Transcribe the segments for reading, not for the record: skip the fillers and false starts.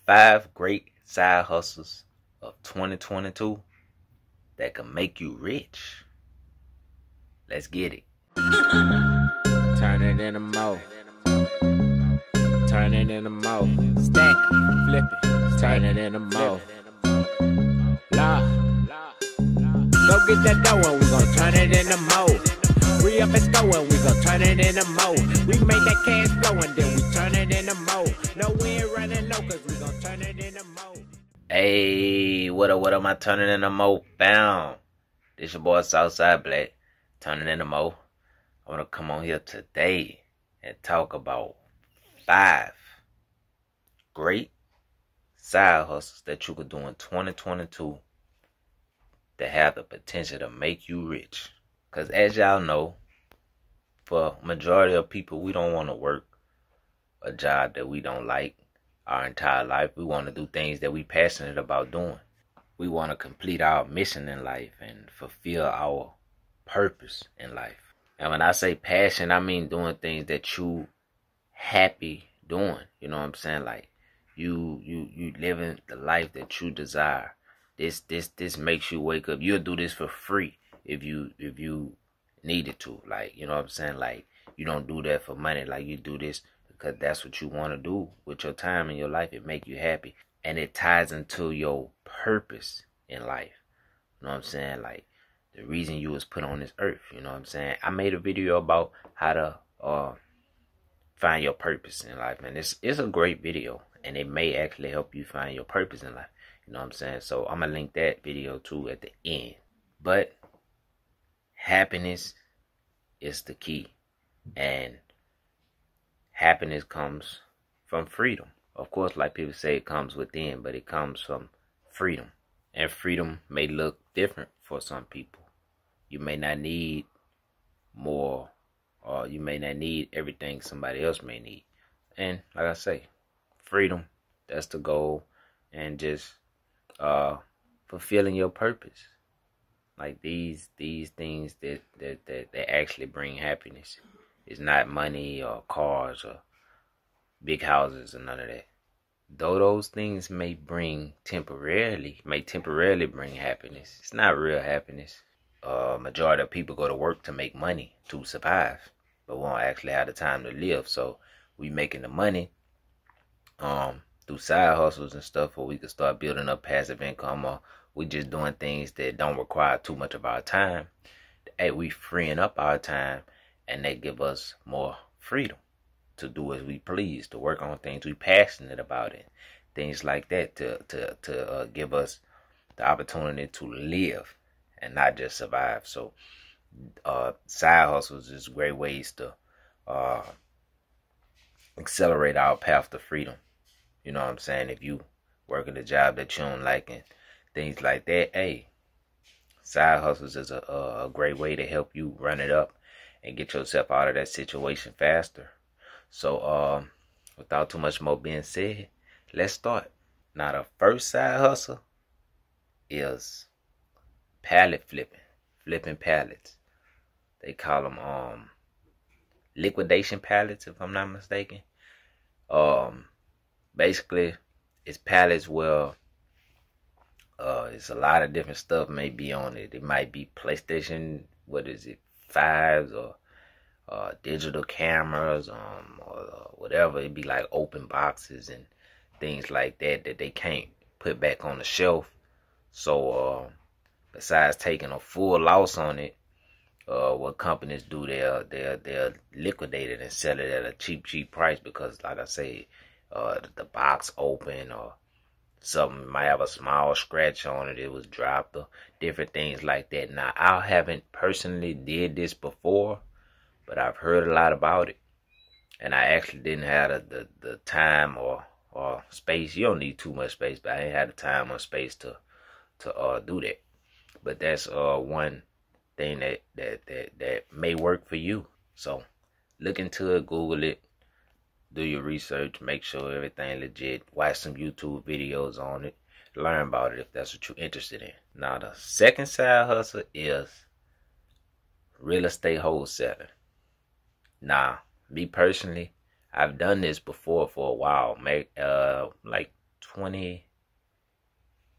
5 great side hustles of 2022 that can make you rich. Let's get it. Turn it into mo. Turn it into mo. Stack, flip it. Turn it into mo. La. Go get that dough and we gon' turn it into mo. We up and store and we gon' turn it into mo. We make that cash flow and then we turn it into mo. No, we ain't running low cause we gon' turn it into mo. Hey, what am I turning into mo? Bam. This your boy Southside Black, turning into mo. I want to come on here today and talk about 5 great side hustles that you could do in 2022 that have the potential to make you rich. Because as y'all know, for majority of people, we don't want to work a job that we don't like our entire life. We want to do things that we passionate about doing. We want to complete our mission in life and fulfill our purpose in life. And when I say passion, I mean doing things that you happy doing. You know what I'm saying? Like you living the life that you desire. This makes you wake up. You'll do this for free if you needed to. Like, you know what I'm saying? Like, you don't do that for money. Like, you do this because that's what you want to do with your time in your life. It make you happy. And it ties into your purpose in life. You know what I'm saying? Like, the reason you was put on this earth. You know what I'm saying? I made a video about how to find your purpose in life. And it's a great video. And it may actually help you find your purpose in life. You know what I'm saying? So I'm going to link that video too at the end. But happiness is the key. And happiness comes from freedom. Of course, like people say, it comes within, but it comes from freedom. And freedom may look different for some people. You may not need more, or you may not need everything somebody else may need. And like I say, freedom, that's the goal. And just fulfilling your purpose. Like these things that actually bring happiness. It's not money or cars or big houses or none of that. Though those things may temporarily bring happiness, it's not real happiness. Majority of people go to work to make money to survive, but won't actually have the time to live. So we making the money through side hustles and stuff, or we could start building up passive income, or we just doing things that don't require too much of our time. Hey, we freeing up our time, and they give us more freedom to do as we please, to work on things we passionate about it, things like that, to give us the opportunity to live and not just survive. So side hustles is great ways to accelerate our path to freedom. You know what I'm saying? If you working a job that you don't like and things like that, hey, side hustles is a great way to help you run it up and get yourself out of that situation faster. So, without too much more being said, let's start. Now, the first side hustle is pallet flipping pallets. They call them liquidation pallets, if I'm not mistaken. Basically, it's pallets where it's a lot of different stuff may be on it. It might be PlayStation, 5s, or digital cameras, or whatever. It'd be like open boxes and things like that they can't put back on the shelf. So besides taking a full loss on it, what companies do, they'll liquidate it and sell it at a cheap price, because like I say, the box open, or something might have a small scratch on it, it was dropped, or different things like that. Now, I haven't personally did this before, but I've heard a lot about it, and I actually didn't have the time or space. You don't need too much space, but I ain't had the time or space to do that. But that's one thing that may work for you. So look into it, Google it, do your research, make sure everything legit, watch some YouTube videos on it, learn about it if that's what you're interested in. Now, the second side hustle is real estate wholesaling. Now, me personally, I've done this before for a while, like 20.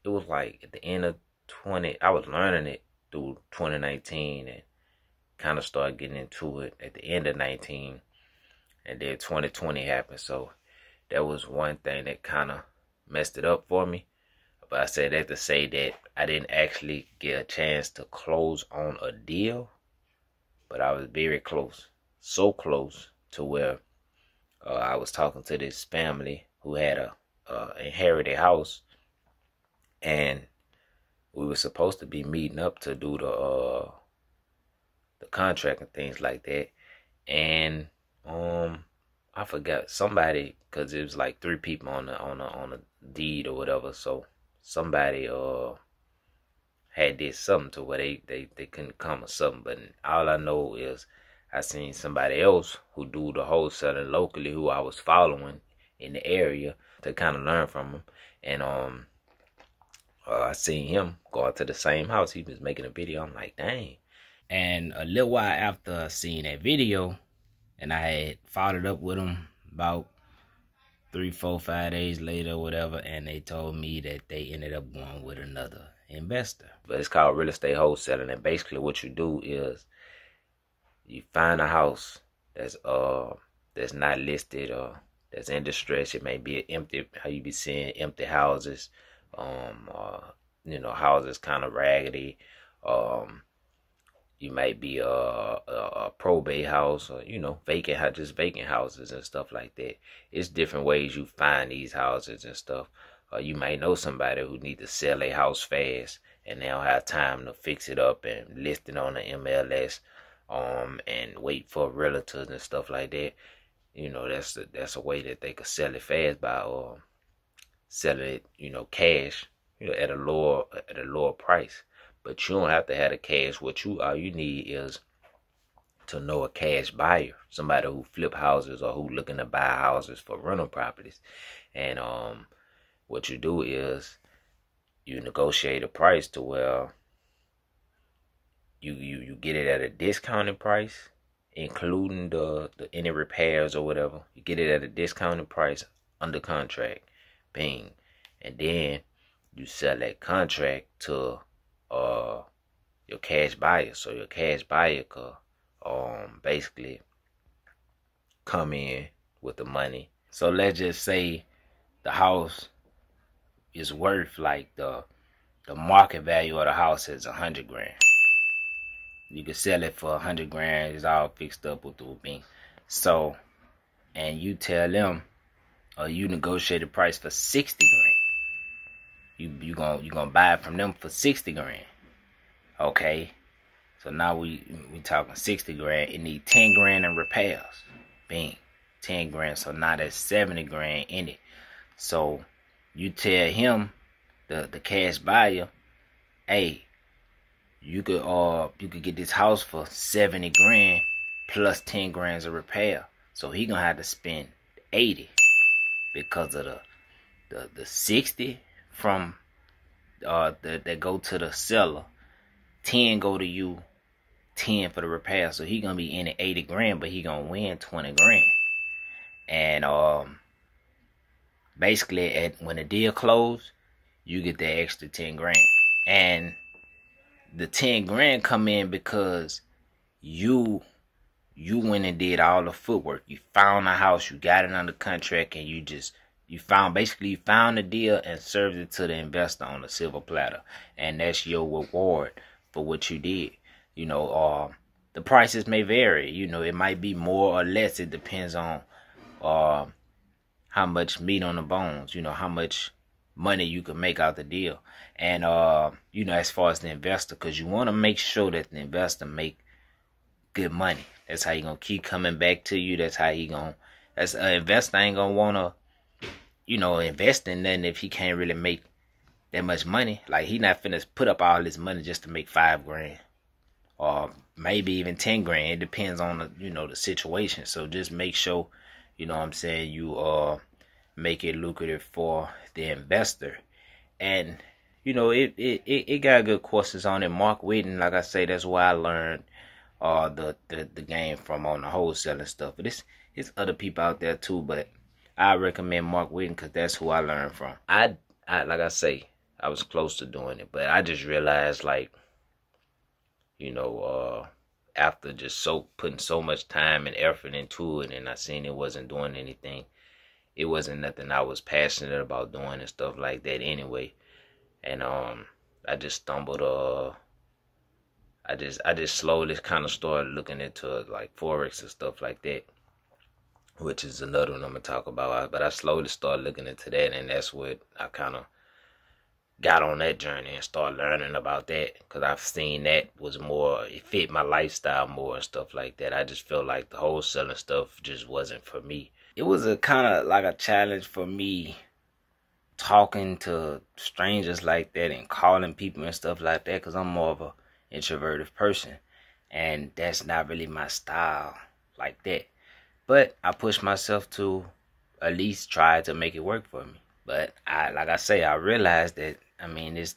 It was like at the end of 20. I was learning it through 2019 and kind of started getting into it at the end of 19. And then 2020 happened. So that was one thing that kind of messed it up for me. But I said that to say that I didn't actually get a chance to close on a deal. But I was very close. So close to where I was talking to this family who had a inherited house. And we were supposed to be meeting up to do the contract and things like that. And I forgot somebody, because it was like 3 people on the deed or whatever. So somebody had did something to where they couldn't come or something. But all I know is I seen somebody else who do the wholesaling locally who I was following in the area to kind of learn from him. And I seen him go out to the same house. He was making a video. I'm like, dang. And a little while after seeing that video, and I had followed up with him about 3, 4, 5 days later or whatever, and they told me that they ended up going with another investor. But it's called real estate wholesaling, and basically what you do is you find a house that's not listed or that's in distress. It may be an empty, how you be seeing empty houses, houses kind of raggedy. You might be a probate house, or just vacant houses and stuff like that. It's different ways you find these houses and stuff. You might know somebody who need to sell a house fast, and they don't have time to fix it up and list it on the MLS, and wait for realtors and stuff like that. That's a way that they could sell it fast by selling it, cash, at a lower price. But you don't have to have the cash. All you need is to know a cash buyer, somebody who flip houses or who looking to buy houses for rental properties. And what you do is you negotiate a price to where you get it at a discounted price, including the any repairs or whatever. You get it at a discounted price under contract, bing, and then you sell that contract to your cash buyer. So your cash buyer could basically come in with the money. So let's just say the house is worth, like, the market value of the house is 100 grand. You can sell it for 100 grand. It's all fixed up with the bing. So, and you tell them, or you negotiate a price for 60 grand. You gonna buy it from them for 60 grand. Okay. So now we talking 60 grand. It need 10 grand in repairs. Bing. 10 grand. So now there's 70 grand in it. So you tell him, the cash buyer, hey, you could get this house for 70 grand plus 10 grand of repair. So he gonna have to spend 80 because of the 60 from that go to the seller, 10 go to you, 10 for the repair. So he gonna be in at 80 grand, but he gonna win 20 grand. And basically when the deal closed, you get the extra 10 grand. And the 10 grand come in because you went and did all the footwork. You found a house, you got it under contract, and you found the deal and served it to the investor on a silver platter. And that's your reward for what you did. The prices may vary. It might be more or less. It depends on how much meat on the bones, how much money you can make out the deal. And as far as the investor, because you want to make sure that the investor make good money. That's how he gonna keep coming back to you. That's how an investor ain't gonna wanna invest in nothing if he can't really make that much money. Like, he not finna put up all this money just to make 5 grand or maybe even 10 grand. It depends on the situation. So just make sure, you make it lucrative for the investor. And it got good courses on it. Mark Whitten, like I say, that's why I learned the game from on the wholesaling stuff. But it's other people out there too, but I recommend Mark Whitten because that's who I learned from. I like I say, I was close to doing it, but I just realized, like, after just putting so much time and effort into it, and I seen it wasn't doing anything. It wasn't nothing I was passionate about doing and stuff like that anyway. And I just stumbled. I just slowly kind of started looking into like Forex and stuff like that, which is another one I'm gonna talk about. But I slowly started looking into that, and that's what I kind of got on that journey and started learning about that, because I've seen that was more, it fit my lifestyle more and stuff like that. I just felt like the wholesaling stuff just wasn't for me. It was a kind of like a challenge for me talking to strangers like that and calling people and stuff like that, because I'm more of a introverted person, and that's not really my style like that. But I pushed myself to at least try to make it work for me. But like I say, I realized that, I mean, this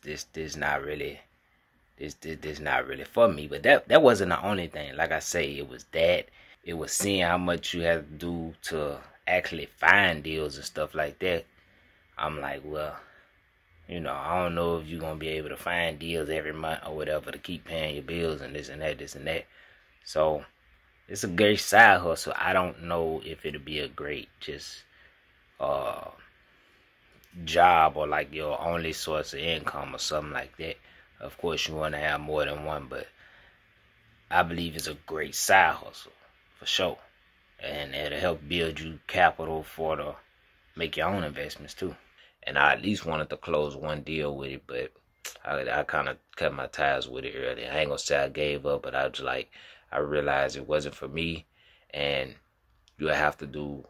not really, this not really for me. But that wasn't the only thing. Like I say, it was that. It was seeing how much you have to do to actually find deals and stuff like that. I'm like, well, I don't know if you're going to be able to find deals every month or whatever to keep paying your bills and this and that. So it's a great side hustle. I don't know if it'll be a great just job or like your only source of income or something like that. Of course, you want to have more than one, but I believe it's a great side hustle for sure, and it'll help build you capital to make your own investments too. And I at least wanted to close one deal with it, but I kind of cut my ties with it early. I ain't gonna say I gave up, but I realized it wasn't for me, and you have to do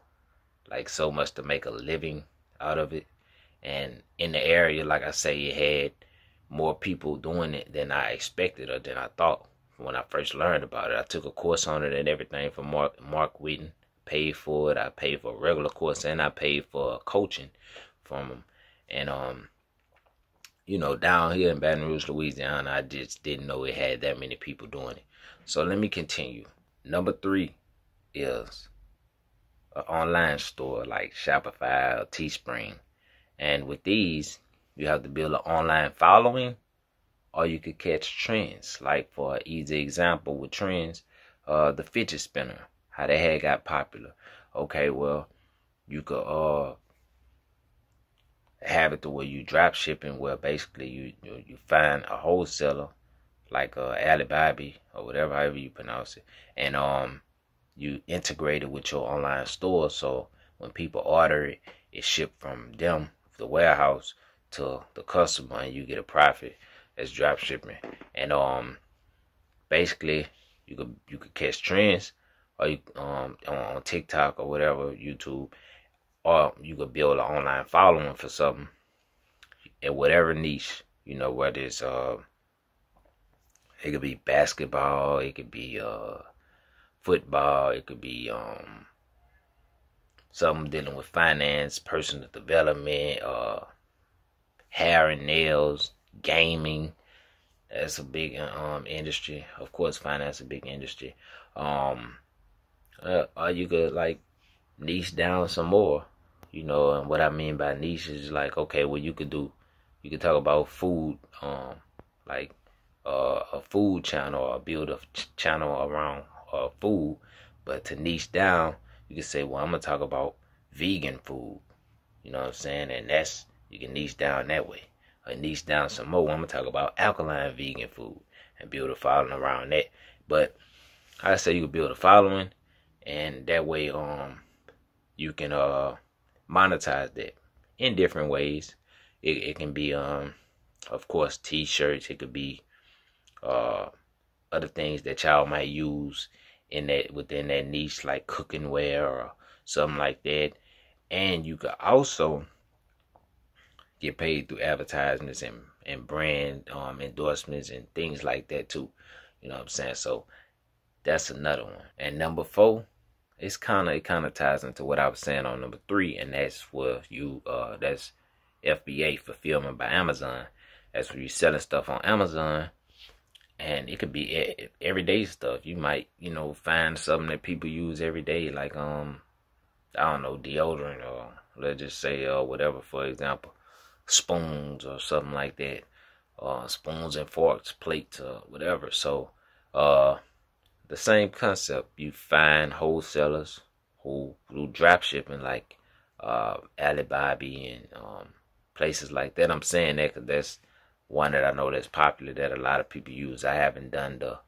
like so much to make a living out of it. And in the area, like I say, it had more people doing it than I expected or than I thought when I first learned about it. I took a course on it and everything from Mark Whitten. Paid for it. I paid for a regular course, and I paid for coaching from him. And down here in Baton Rouge, Louisiana, I just didn't know it had that many people doing it. So let me continue. Number 3 is an online store like Shopify or Teespring. And with these, you have to build an online following, or you could catch trends. Like, for an easy example with trends, the fidget spinner, how they had got popular. Okay, well, you could have it to where you drop shipping, where basically you find a wholesaler like Alibaba or whatever, however you pronounce it, and you integrate it with your online store, so when people order it, it's shipped from them, the warehouse, to the customer, and you get a profit as drop shipping. And basically you could catch trends, or you on TikTok or whatever, YouTube, or you could build an online following for something in whatever niche, whether it's it could be basketball, it could be football, it could be something dealing with finance, personal development, hair and nails, gaming. That's a big industry. Of course, finance is a big industry. Or you could like niche down some more. And what I mean by niche is like, okay, well, you could talk about food, like a food channel, or build a channel around food. But to niche down, you can say, well, I'm gonna talk about vegan food. You know what I'm saying? And you can niche down that way. Or niche down some more, I'm gonna talk about alkaline vegan food and build a following around that. But I say you can build a following, and that way you can monetize that in different ways. It can be of course t-shirts, it could be other things that y'all might use within that niche, like cooking wear or something like that. And you could also get paid through advertisements and brand endorsements and things like that too. You know what I'm saying? So that's another one. And number 4, it kind of ties into what I was saying on number 3, and that's where that's FBA, fulfillment by Amazon. That's where you're selling stuff on Amazon, and it could be everyday stuff. You might find something that people use every day, like I don't know, deodorant, or let's just say whatever, for example, spoons or something like that, spoons and forks, plates, or whatever. So the same concept. You find wholesalers who do drop shipping, like Alibaba and places like that. I'm saying that because that's one that I know that's popular that a lot of people use. I haven't done the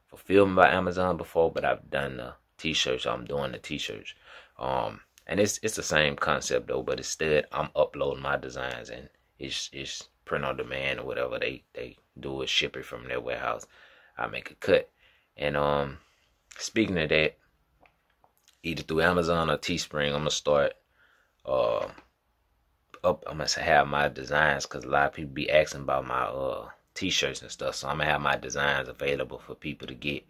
fulfillment by Amazon before, but I've done the t-shirts. I'm doing the t-shirts. And it's the same concept though, but instead I'm uploading my designs, and it's print on demand or whatever they do is ship it from their warehouse. I make a cut. And speaking of that, either through Amazon or Teespring, I'm gonna start I'm gonna have my designs, because a lot of people be asking about my t-shirts and stuff. So I'm gonna have my designs available for people to get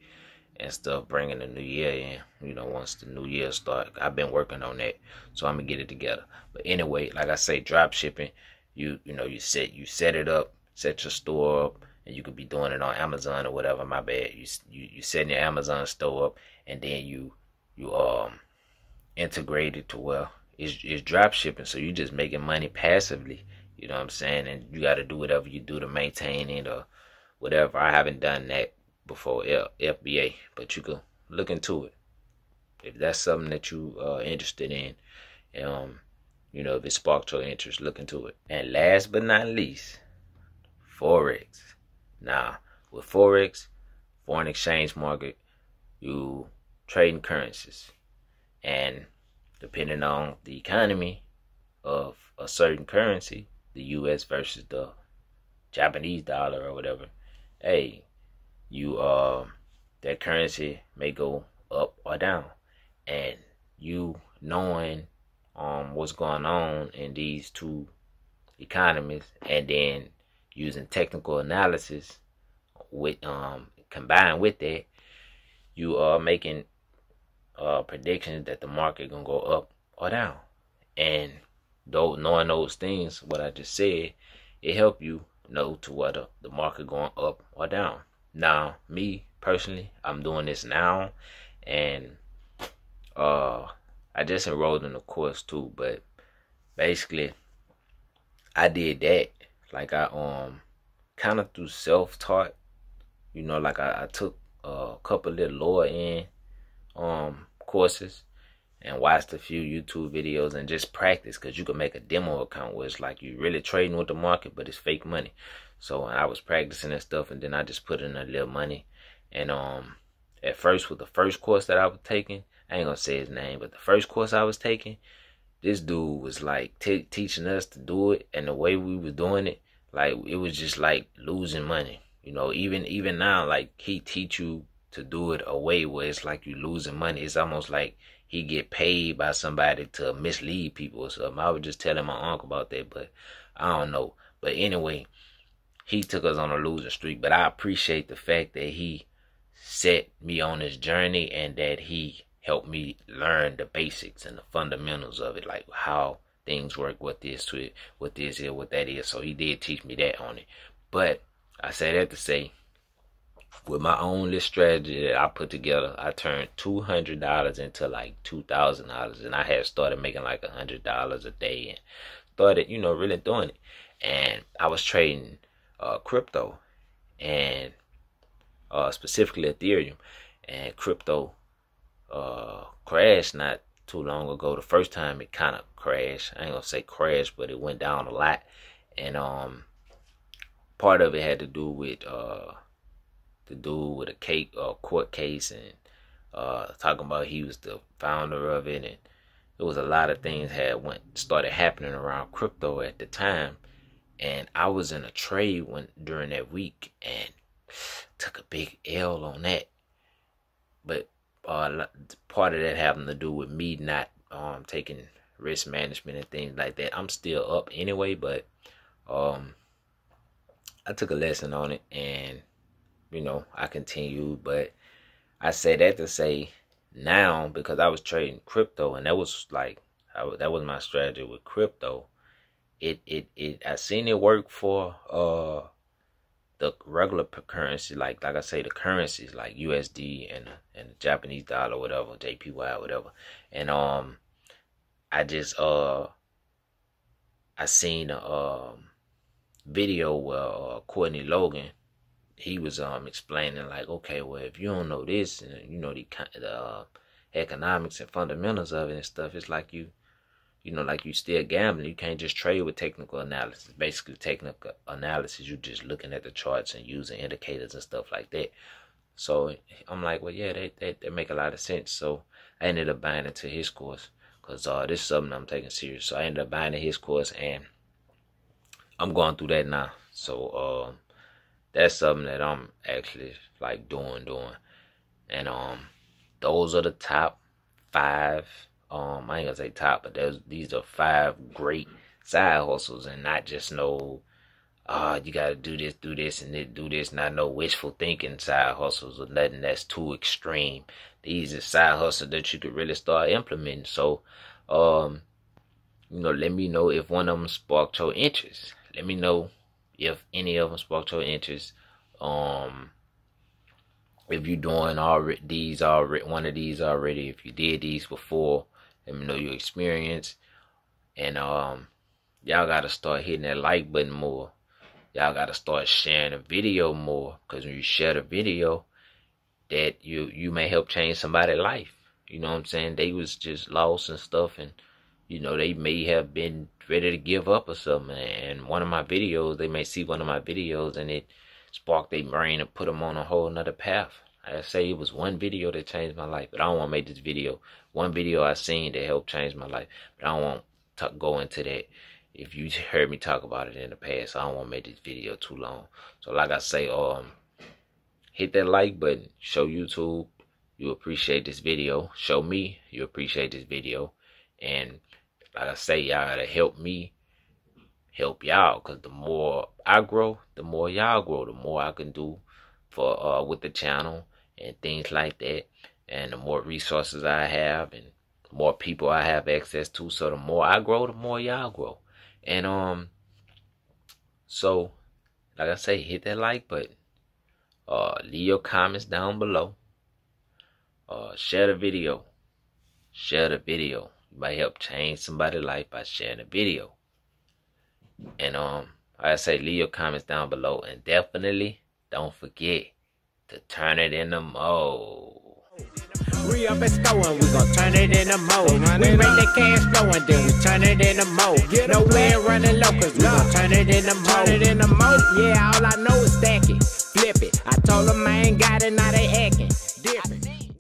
and stuff, bringing the new year in. Once the new year start, I've been working on that, so I'm gonna get it together. But anyway, like I say, drop shipping, you set it up, set your store up, and you could be doing it on Amazon or whatever. My bad. You setting your Amazon store up, and then you integrate it to where it's drop shipping, so you just making money passively. You know what I'm saying? And you got to do whatever you do to maintain it or whatever. I haven't done that before, FBA, but you can look into it if that's something that you are interested in. If it sparked your interest, look into it. And last but not least, Forex. Now, with Forex, foreign exchange market, you trading currencies, and depending on the economy of a certain currency, the US versus the Japanese dollar or whatever, hey, you that currency may go up or down. And you knowing what's going on in these two economies, and then using technical analysis with combined with that, you are making predictions that the market gonna go up or down. And though knowing those things, what I just said, it help you know to whether the market going up or down. Now, me personally, I'm doing this now, and I just enrolled in a course too. But basically, I did that. Like I kind of through self-taught. Like I took a couple of little lower end courses and watched a few YouTube videos and just practice, because you can make a demo account where it's like you really trading with the market, but it's fake money. So I was practicing and stuff, and then I just put in a little money. And at first, with the first course that I was taking, I ain't gonna say his name, but the first course I was taking, this dude was like teaching us to do it, and the way we was doing it, like it was just like losing money. Even now, like he teach you to do it a way where it's like you losing money. It's almost like he get paid by somebody to mislead people or something. I was just telling my uncle about that, but I don't know. But anyway, he took us on a losing streak. But I appreciate the fact that he set me on this journey, and that he helped me learn the basics and the fundamentals of it, like how things work, what this is, what that is. So he did teach me that on it. But I say that to say, with my own little strategy that I put together, I turned $200 into like $2,000, and I had started making like $100 a day, and started, really doing it. And I was trading crypto, and specifically Ethereum, and crypto crashed not too long ago. The first time it kind of crashed. I ain't gonna say crashed, but it went down a lot, and part of it had to do with a court case, and talking about he was the founder of it, and there was a lot of things started happening around crypto at the time. And I was in a trade during that week, and took a big L on that. But part of that having to do with me not taking risk management and things like that. I'm still up anyway, but I took a lesson on it, and I continued. But I say that to say, now, because I was trading crypto, and that was that was my strategy with crypto. I seen it work for the regular currency, like I say, the currencies like USD and the Japanese dollar, whatever, JPY, whatever. And I just I seen a video where Courtney Logan, he was explaining like, okay, well, if you don't know this and you know the economics and fundamentals of it and stuff, it's like you know, like you still gambling. You can't just trade with technical analysis. Basically, technical analysis, you just looking at the charts and using indicators and stuff like that. So I'm like, well, yeah, they make a lot of sense. So I ended up buying into his course because this is something I'm taking serious. So I ended up buying his course and I'm going through that now. So that's something that I'm actually like doing. And those are the top 5. I ain't gonna say top, but these are 5 great side hustles, and not just no you gotta do this, and do this, not no wishful thinking side hustles or nothing that's too extreme. These are side hustles that you could really start implementing. So you know, let me know if one of them sparked your interest. Let me know if any of them sparked your interest. If you're doing one of these already, if you did these before, let me know your experience. And y'all gotta start hitting that like button more. Y'all gotta start sharing the video more, because when you share the video, that you may help change somebody's life. You know what I'm saying? They was just lost and stuff, and you know, they may have been ready to give up or something. And one of my videos, they may see one of my videos and it sparked their brain and put them on a whole nother path. I say it was one video that changed my life, but I don't want to make this video. One video I seen that helped change my life, but I don't want to go into that. If you heard me talk about it in the past, I don't want to make this video too long. So like I say, hit that like button. Show YouTube you appreciate this video. Show me you appreciate this video. And like I say, y'all gotta help me help y'all, because the more I grow, the more y'all grow. The more I can do for with the channel and things like that, and the more resources I have and the more people I have access to. So the more I grow, the more y'all grow. And so like I say, hit that like button. Leave your comments down below. Share the video. Share the video. You might help change somebody's life by sharing the video. And like I say, leave your comments down below, and definitely don't forget to turn it in the mode. We up and going, we gon' turn it in the mode. We make the cash flow and then we turn it in the mode. No way running low, cause we gon' turn it in the mode. Yeah, all I know is stack it, flip it. I told him I ain't got it,